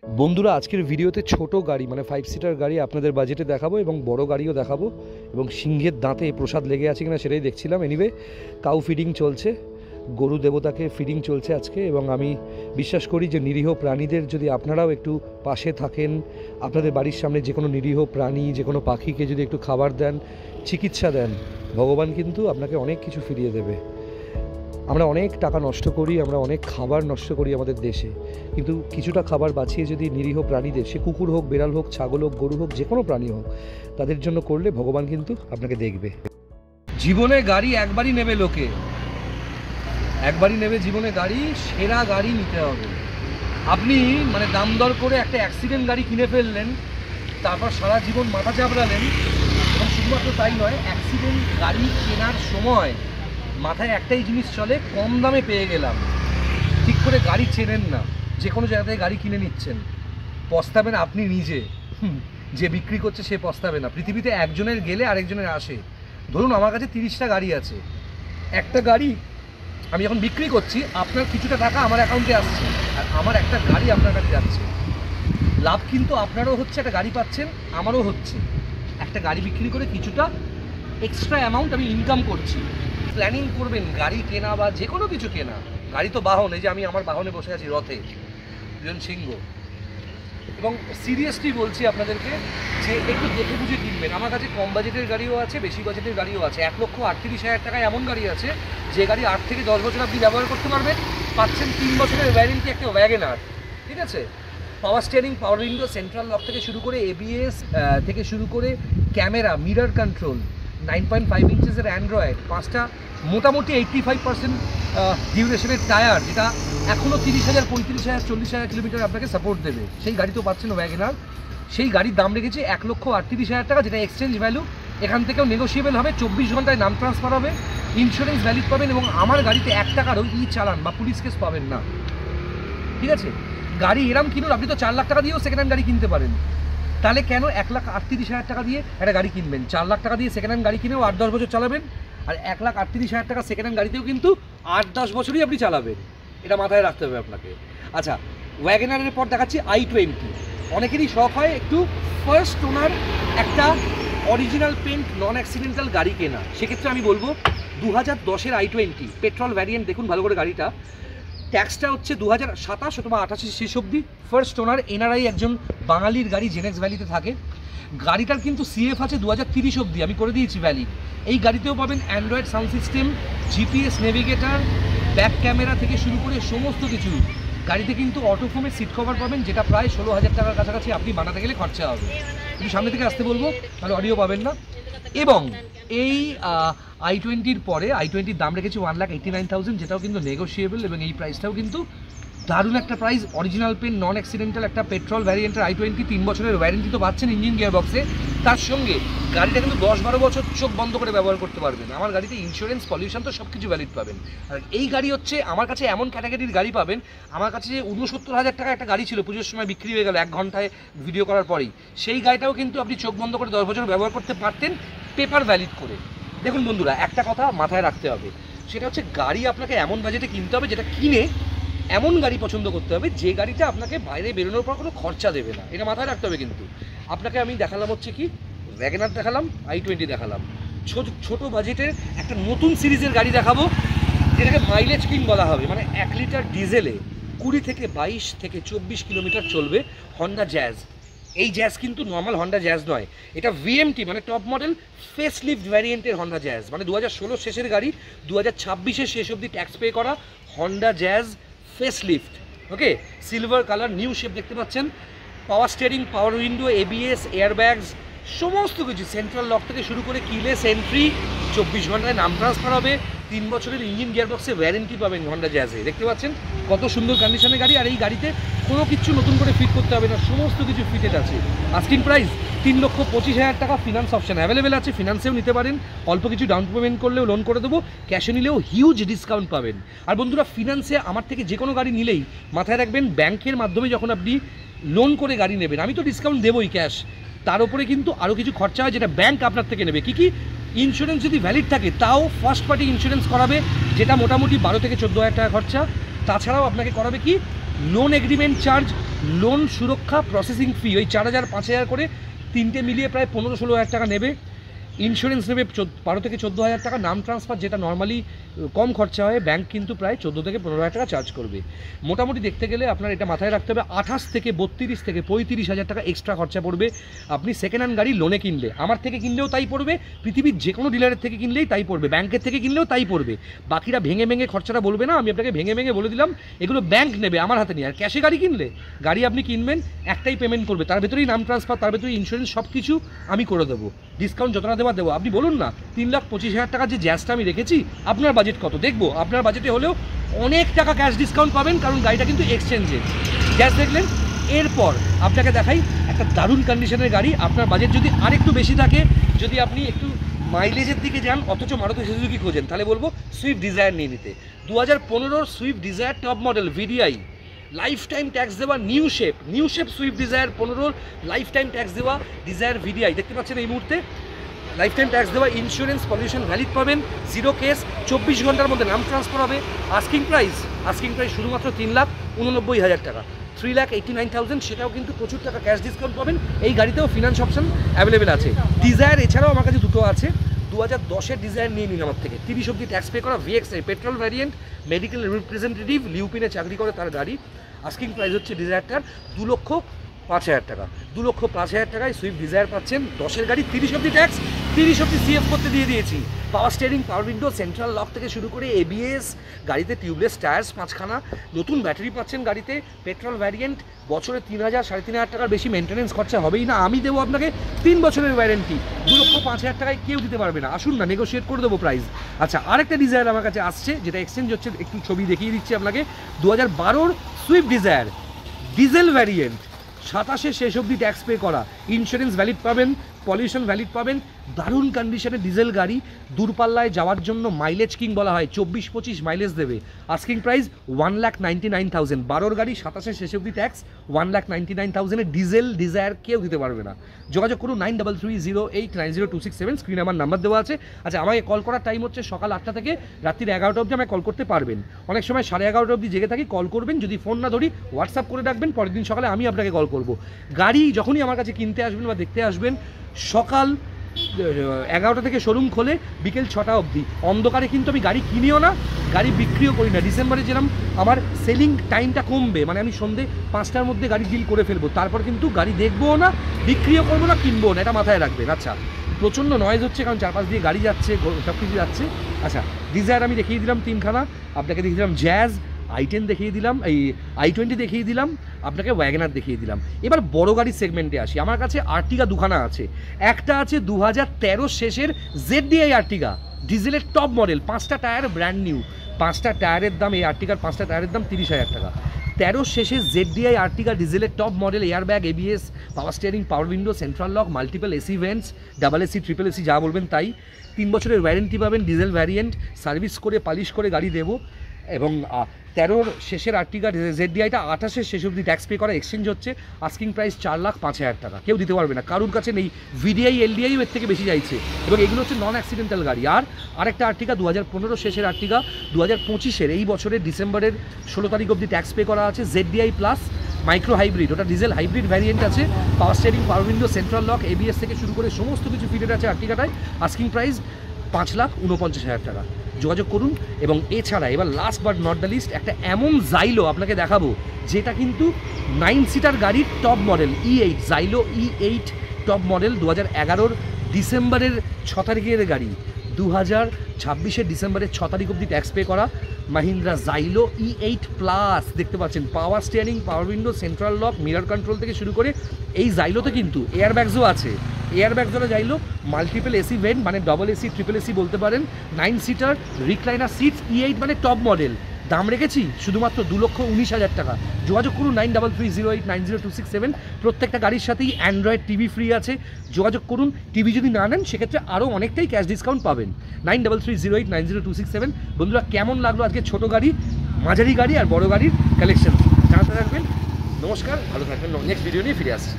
বন্ধুরা আজকের ভিডিওতে ছোট গাড়ি মানে 5 সিটার গাড়ি আপনাদের বাজেটে দেখাবো এবং বড় গাড়িও দেখাবো এবং সিংহের দাঁতে প্রসাদ লেগে আছে কিনা সেটাই দেখছিলাম। এনিওয়ে কাউ ফিডিং চলছে, গরু দেবতাকে ফিডিং চলছে আজকে, এবং আমি বিশ্বাস করি যে নিরীহ প্রাণীদের যদি আপনারাও একটু পাশে থাকেন, আপনাদের বাড়ির সামনে যে কোনো নিরীহ প্রাণী, যে কোনো পাখিকে যদি একটু খাবার দেন, চিকিৎসা দেন, ভগবান কিন্তু আপনাকে অনেক কিছু ফিরিয়ে দেবে। আমরা অনেক টাকা নষ্ট করি, আমরা অনেক খাবার নষ্ট করি আমাদের দেশে, কিন্তু কিছুটা খাবার বাঁচিয়ে যদি নিরীহ প্রাণীদের, সে কুকুর হোক, বেড়াল হোক, ছাগল হোক, গরু হোক, যে কোনো প্রাণী হোক, তাদের জন্য করলে ভগবান কিন্তু আপনাকে দেখবে। জীবনে গাড়ি একবারই নেবে লোকে, একবারই নেবে জীবনে গাড়ি, সেরা গাড়ি নিতে হবে। আপনি মানে দাম দর করে একটা অ্যাক্সিডেন্ট গাড়ি কিনে ফেললেন, তারপর সারা জীবন মাথা চাপড়ালেন, এবং শুধুমাত্র তাই নয়, অ্যাক্সিডেন্ট গাড়ি কেনার সময় মাথায় একটাই জিনিস চলে, কম দামে পেয়ে গেলাম। ঠিক করে গাড়ি চেনেন না, যে কোনো জায়গা থেকে গাড়ি কিনে নিচ্ছেন, পস্তাবেন আপনি নিজে, যে বিক্রি করছে সে পস্তাবে না। পৃথিবীতে একজনের গেলে আরেকজনের আসে। ধরুন আমার কাছে 30টা গাড়ি আছে, একটা গাড়ি আমি যখন বিক্রি করছি আপনার কিছুটা টাকা আমার অ্যাকাউন্টে আসছে, আর আমার একটা গাড়ি আপনার কাছে যাচ্ছে। লাভ কিন্তু আপনারও হচ্ছে, একটা গাড়ি পাচ্ছেন, আমারও হচ্ছে। একটা গাড়ি বিক্রি করে কিছুটা এক্সট্রা অ্যামাউন্ট আমি ইনকাম করছি। প্ল্যানিং করবেন গাড়ি কেনা বা যে কোনো কিছু কেনা। গাড়ি তো বাহন, এই যে আমি আমার বাহনে বসে আছি রথে, দুজন সিংহ। এবং সিরিয়াসলি বলছি আপনাদেরকে যে একটু দেখে বুঝে কিনবেন। আমার কাছে কম বাজেটের গাড়িও আছে, বেশি বাজেটের গাড়িও আছে। 1,38,000 টাকায় এমন গাড়ি আছে যে গাড়ি 8 থেকে 10 বছর আপনি ব্যবহার করতে পারবেন, পাচ্ছেন 3 বছরের ওয়ারেন্টি একটা ওয়াগনার, ঠিক আছে? পাওয়ার steering, power window, central lock থেকে শুরু করে এবিএস থেকে শুরু করে ক্যামেরা, মিরর কন্ট্রোল, 9.5 ইঞ্চেসের অ্যান্ড্রয়েড, 5টা মোটামুটি 85% ডিউরেশনের টায়ার, যেটা এখনও 30,000, 35,000, 40,000 কিলোমিটার আপনাকে সাপোর্ট দেবে। সেই গাড়ি তো পাচ্ছেন ওয়াগনার। সেই গাড়ির দাম রেখেছি 1,38,000 টাকা, যেটা এক্সচেঞ্জ ভ্যালু এখান থেকেও নেগোসিয়েবল হবে। 24 ঘন্টায় নাম ট্রান্সফার হবে, ইন্স্যুরেন্স ভ্যালিড পাবেন, এবং আমার গাড়িতে 1 টাকারও চালান বা পুলিশ কেস পাবেন না, ঠিক আছে? গাড়ি এরম কিনুন, আপনি তো 4 লাখ টাকা দিয়েও সেকেন্ড হ্যান্ড গাড়ি কিনতে পারেন। তাহলে কেন 1,38,000 টাকা দিয়ে একটা গাড়ি কিনবেন? 4 লাখ টাকা দিয়ে সেকেন্ড হ্যান্ড গাড়ি কিনেও 8-10 বছর চালাবেন, আর 1,38,000 টাকা সেকেন্ড হ্যান্ড গাড়িতেও কিন্তু 8-10 বছরই আপনি চালাবেন। এটা মাথায় রাখতে হবে আপনাকে। আচ্ছা, ওয়াগনারের পর দেখাচ্ছি i20। অনেকেরই শখ হয় একটু ফার্স্ট ওনার একটা অরিজিনাল পেন্ট নন অ্যাক্সিডেন্টাল গাড়ি কেনা। সেক্ষেত্রে আমি বলবো 2010-এর i20 পেট্রোল ভ্যারিয়েন্ট। দেখুন ভালো করে গাড়িটা, ট্যাক্সটা হচ্ছে 2027 অথবা 28 শেষ অবধি। ফার্স্ট ওনার, এনআরআই, একজন বাঙালির গাড়ি, জেনেক্স ভ্যালিতে থাকে। গাড়িটার কিন্তু সিএফ আছে 2030 অবধি, আমি করে দিয়েছি ভ্যালিড। এই গাড়িতেও পাবেন Android sound system, GPS navigator, back camera থেকে শুরু করে সমস্ত কিছু। গাড়িতে কিন্তু অটোফোমের সিট কভার পাবেন, যেটা প্রায় 16,000 টাকার কাছাকাছি আপনি বানাতে গেলে খরচা হবে। কিন্তু সামনে থেকে আসতে বলবো, তাহলে অডিও পাবেন না। এবং এই i20-র পরে i20-র দাম রেখেছি 1,89,000, যেটাও কিন্তু নেগোসিয়েবল, এবং এই প্রাইসটাও কিন্তু দারুণ একটা প্রাইস। অরিজিনাল পেন, নন অ্যাক্সিডেন্টাল একটা পেট্রোল ভ্যারিয়েন্টের i20, 3 বছরের ওয়ারেন্টি তো পাচ্ছেন ইঞ্জিন গিয়ার বক্সে। তার সঙ্গে গাড়িটা কিন্তু 10-12 বছর চোখ বন্ধ করে ব্যবহার করতে পারবেন। আমার গাড়িতে ইন্স্যুরেন্স, পলিউশন তো সব কিছু ভ্যালিড পাবেন। আর এই গাড়ি হচ্ছে আমার কাছে এমন ক্যাটাগরির গাড়ি পাবেন। আমার কাছে যে 69,000 টাকা একটা গাড়ি ছিল, পুজোর সময় বিক্রি হয়ে গেল 1 ঘন্টায় ভিডিও করার পরেই, সেই গাড়িটাও কিন্তু আপনি চোখ বন্ধ করে 10 বছর ব্যবহার করতে পারতেন, পেপার ভ্যালিড করে। দেখুন বন্ধুরা, একটা কথা মাথায় রাখতে হবে, সেটা হচ্ছে গাড়ি আপনাকে এমন বাজেটে কিনতে হবে, যেটা কিনে এমন গাড়ি পছন্দ করতে হবে যে গাড়িটা আপনাকে বাইরে বেরোনোর পর কোনো খরচা দেবে না। এটা মাথায় রাখতে হবে। কিন্তু আপনাকে আমি দেখালাম হচ্ছে কি, ওয়াগনার দেখালাম, i20 দেখালাম, ছোট বাজেটের একটা নতুন সিরিজের গাড়ি দেখাবো, যেটাকে মাইলেজ কিং বলা হবে। মানে 1 লিটার ডিজেলে 20 থেকে 22 থেকে 24 কিলোমিটার চলবে, হন্ডা জ্যাজ। এই জ্যাজ কিন্তু নর্মাল হন্ডা জ্যাজ নয়, এটা ভিএমটি মানে টপ মডেল ফেস লিফট ভ্যারিয়েন্টের হন্ডা জ্যাজ। মানে 2016 শেষের গাড়ি, 2026-এর শেষ অবধি ট্যাক্স পে করা Honda Jazz face lift. Okay, silver colour, new shape দেখতে পাচ্ছেন। Power steering, power window, ABS, airbags, সমস্ত কিছু, সেন্ট্রাল লক থেকে শুরু করে কিলেস এন্ট্রি, 24 ঘন্টায় নাম ট্রান্সফার হবে, 3 বছরের ইঞ্জিন গিয়ার বক্সে ওয়ারেন্টি পাবেন হন্ডা জ্যাজে। দেখতে পাচ্ছেন কত সুন্দর কন্ডিশনের গাড়ি। আর এই গাড়িতে কোনো কিছু নতুন করে ফিট করতে হবে না, সমস্ত কিছু ফিটেড আছে। আস্কিং প্রাইস 3,25,000 টাকা। ফিনান্স অপশন অ্যাভেলেবেল আছে, ফিনান্সেও নিতে পারেন। অল্প কিছু ডাউন পেমেন্ট করলেও লোন করে দেবো, ক্যাশে নিলেও হিউজ ডিসকাউন্ট পাবেন। আর বন্ধুরা, ফিনান্সে আমার থেকে যে কোনো গাড়ি নিলেই মাথায় রাখবেন, ব্যাংকের মাধ্যমে যখন আপনি লোন করে গাড়ি নেবেন, আমি তো ডিসকাউন্ট দেবোই ক্যাশ, তার উপরে কিন্তু আরও কিছু খরচা হয় যেটা ব্যাংক আপনার থেকে নেবে। কি ইন্স্যুরেন্স যদি ভ্যালিড থাকে, তাও ফার্স্ট পার্টি ইন্স্যুরেন্স করাবে, যেটা মোটামুটি 12 থেকে 14,000 টাকা খরচা। তাছাড়াও আপনাকে করাবে কি, লোন এগ্রিমেন্ট চার্জ, লোন সুরক্ষা, প্রসেসিং ফি ওই 4,000 5,000 করে তিনটে মিলিয়ে প্রায় 15-16,000 টাকা নেবে। ইন্স্যুরেন্স নেবে 12 থেকে 14,000 টাকা। নাম ট্রান্সফার যেটা নর্মালি কম খরচা হয়, ব্যাংক কিন্তু প্রায় 14 থেকে 15,000 টাকা চার্জ করবে। মোটামুটি দেখতে গেলে আপনার এটা মাথায় রাখতে হবে 28 থেকে 32 থেকে 35,000 টাকা এক্সট্রা খরচা পড়বে আপনি সেকেন্ড হ্যান্ড গাড়ি লোনে কিনলে। আমার থেকে কিনলেও তাই পড়বে, পৃথিবীর যে কোনো ডিলারের থেকে কিনলেই তাই পড়বে, ব্যাংকের থেকে কিনলেও তাই পড়বে। বাকিরা ভেঙে ভেঙে খরচাটা বলবে না, আমি আপনাকে ভেঙে ভেঙে বলে দিলাম এগুলো ব্যাংক নেবে আমার হাতে নিয়ে। আর ক্যাশে গাড়ি কিনলে, গাড়ি আপনি কিনবেন একটাই পেমেন্ট করবে, তার ভেতরেই নাম ট্রান্সফার, তার ভেতরেই ইন্স্যুরেন্স, সব কিছু আমি করে দেবো। ডিসকাউন্ট যতটা দেওয়া দেবো। আপনি বলুন না 3,25,000 টাকার যে জ্যাজটা আমি রেখেছি, আপনার বাজেট কত দেখবো। আপনার বাজেটে হলেও অনেক টাকা ক্যাশ ডিসকাউন্ট পাবেন, কারণ গাড়িটা কিন্তু এক্সচেঞ্জের। জ্যাজ দেখলেন, এরপর আপনাকে দেখাই একটা দারুণ কন্ডিশনের গাড়ি। আপনার বাজেট যদি আরেকটু বেশি থাকে, যদি আপনি একটু মাইলেজের দিকে যান অথচ মারুতি সুজুকি খোঁজেন, তাহলে বলবো সুইফট ডিজায়ার নিয়ে নিতে। 2015 Swift Dzire top model VDI, lifetime tax দেওয়া, new shape Swift Dzire 15 lifetime tax দেওয়া ডিজায়ার ভিডিআই দেখতে পাচ্ছেন এই মুহূর্তে। লাইফ টাইম ট্যাক্স দেওয়া, ইন্স্যুরেন্স পলিউশন ভ্যালিড পাবেন, 0 কেস, 24 ঘন্টার মধ্যে নাম ট্রান্সফার হবে। আস্কিং প্রাইস শুধুমাত্র 3,89,000 টাকা, 3,89,000, সেটাও কিন্তু প্রচুর টাকা ক্যাশ ডিসকাউন্ট পাবেন। এই গাড়িতেও ফিনান্স অপশন অ্যাভেলেবেল আছে। ডিজায়ার এছাড়াও আমার কাছে দুটো আছে। 2010-এর ডিজায়ার নিয়ে নিন আমার থেকে, 30 অব্দি ট্যাক্স পে করা, VXI petrol variant, medical representative, লিউপিনে চাকরি করে তার গাড়ি। আস্কিং প্রাইস হচ্ছে ডিজায়ারটার 2,05,000 টাকা। 2,05,000 টাকায় সুইফট ডিজায়ার পাচ্ছেন। 10-এর গাড়ি, 30 অব্দি ট্যাক্স, 30 অব্দি CF করতে দিয়ে দিয়েছি। পাওয়ার steering, power window, central lock থেকে শুরু করে ABS, গাড়িতে টিউবলেস টায়ার্স 5খানা, নতুন ব্যাটারি পাচ্ছেন গাড়িতে, পেট্রোল ভ্যারিয়েন্ট, বছরে 3,000-3,500 টাকার বেশি মেনটেন্যান্স খরচা হবেই না। আমি দেবো আপনাকে 3 বছরের ওয়ারেন্টি, 2,05,000 টাকায় কেউ দিতে পারবে না। আসুন না, নেগোশিয়েট করে দেবো প্রাইস। আচ্ছা, আরেকটা ডিজায়ার আমার কাছে আসছে যেটা এক্সচেঞ্জ হচ্ছে, একটু ছবি দেখিয়ে দিচ্ছি আপনাকে। 2012-র সুইফট ডিজায়ার ডিজেল ভ্যারিয়েন্ট, 27-এ শেষ অবধি ট্যাক্স পে করা, ইন্স্যুরেন্স ভ্যালিড পাবেন, পলিউশন ভ্যালিড পাবেন, দারুণ কন্ডিশনে ডিজেল গাড়ি, দূরপাল্লায় যাওয়ার জন্য মাইলেজ কিং বলা হয়, 24-25 মাইলেজ দেবে। আস্কিং প্রাইস 1,99,000, 12-র গাড়ি, 27-এ শেষ অবধি ট্যাক্স, 1,99,000-এ ডিজেল ডিজায়ার কেউ দিতে পারবে না। যোগাযোগ করুন 9330890267, স্ক্রিনে আমার নাম্বার দেওয়া আছে। আচ্ছা, আমাকে কল করার টাইম হচ্ছে সকাল 8টা থেকে রাত্রির 11টা অবধি আমাকে কল করতে পারবেন। অনেক সময় 11:30 অবধি জেগে থাকি, কল করবেন। যদি ফোন না ধরি হোয়াটসঅ্যাপ করে রাখবেন, পরের দিন সকালে আমি আপনাকে কল করব। গাড়ি যখনই আমার কাছে কিনতে আসবেন বা দেখতে আসবেন, সকাল 11টা থেকে শোরুম খোলে, বিকেল 6টা অবধি। অন্ধকারে কিন্তু আমি গাড়ি কিনিও না, গাড়ি বিক্রিও করি না। ডিসেম্বরে যেরকম আমার সেলিং টাইমটা কমবে, মানে আমি সন্ধ্যে 5টার মধ্যে গাড়ি ডিল করে ফেলবো, তারপর কিন্তু গাড়ি দেখবো না, বিক্রিও করবো না, কিনবো না, এটা মাথায় রাখবেন। আচ্ছা, প্রচণ্ড নয়েজ হচ্ছে কারণ চারপাশ দিয়ে গাড়ি যাচ্ছে, সব কিছু যাচ্ছে। আচ্ছা, ডিজায়ার আমি দেখিয়ে দিলাম 3খানা, আপনাকে দেখিয়ে দিলাম জ্যাজ, i10 দেখিয়ে দিলাম, এই i20 দেখিয়ে দিলাম, আপনাকে ওয়াগনার দেখিয়ে দিলাম। এবার বড় গাড়ির সেগমেন্টে আসি। আমার কাছে আর্টিগা 2খানা আছে। একটা আছে 2013 শেষের ZDI আর্টিগা, ডিজেলের টপ মডেল, 5টা টায়ার ব্র্যান্ড নিউ, 5টা টায়ারের দাম, এই আর্টিগার 5টা টায়ারের দাম 30,000 টাকা। 13 শেষে ZDI আর্টিগা ডিজেলের টপ মডেল, এয়ারব্যাগ, ABS, পাওয়ার steering, power window, central lock, multiple AC vents, double AC, triple AC, যা বলবেন তাই। 3 বছরের ওয়ারেন্টি পাবেন, ডিজেল ভ্যারিয়েন্ট, সার্ভিস করে পালিশ করে গাড়ি দেবো। এবং 13-র শেষের আর্টিগা ZDIটা 28-এর শেষ অবধি ট্যাক্স পে করা, এক্সচেঞ্জ হচ্ছে। আস্কিং প্রাইস 4,05,000 টাকা, কেউ দিতে পারবে না, কারুর কাছে নেই। VDI LDIও এর থেকে বেশি চাইছে, এবং এগুলো হচ্ছে নন অ্যাক্সিডেন্টাল গাড়ি। আর আরেকটা আর্টিগা 2015 শেষের আর্টিগা, 2025-এর এই বছরের ডিসেম্বরের 16 তারিখ অবধি ট্যাক্স পে করা আছে, ZDI প্লাস, মাইক্রো হাইব্রিড, ওটা ডিজেল হাইব্রিড ভ্যারিয়েন্ট আছে, পাওয়ার steering, power window, central lock, ABS থেকে শুরু করে সমস্ত কিছু ফিটেড আছে আর্টিগাটায়। আস্কিং প্রাইস 5,49,000 টাকা। যোগাযোগ করুন। এবং এছাড়া এবার last but not the least, একটা এমন জাইলো আপনাকে দেখাবো যেটা কিন্তু 9 সিটার গাড়ির top model, E8 Xylo E8 top model, 2011-র ডিসেম্বরের 6 তারিখের গাড়ি, 2026-এর ডিসেম্বরের 6 তারিখ অবধি ট্যাক্স পে করা, মাহিন্দ্রা জাইলো E8 প্লাস। দেখতে পাচ্ছেন power steering, power window, central lock, mirror control থেকে শুরু করে, এই জাইলোতে কিন্তু এয়ারব্যাগসও আছে। এয়ারব্যাগ ধরে যাইলো, মাল্টিপল AC ভেন্ট, মানে ডবল AC, ট্রিপল AC বলতে পারেন, 9 সিটার, রিক্লাইনার সিটস, E8 মানে টপ মডেল। দাম রেখেছি শুধুমাত্র 2,19,000 টাকা। যোগাযোগ করুন 9330890267। প্রত্যেকটা গাড়ির সাথেই অ্যান্ড্রয়েড টিভি ফ্রি আছে। যোগাযোগ করুন। টিভি যদি না নেন সেক্ষেত্রে আরও অনেকটাই ক্যাশ ডিসকাউন্ট পাবেন। 9330890267। বন্ধুরা, কেমন লাগলো আজকে ছোট গাড়ি, মাঝারি গাড়ি আর বড় গাড়ির কালেকশন জানাতে থাকবেন। নমস্কার, ভালো থাকবেন, নেক্সট ভিডিও নিয়ে ফিরে আসছি।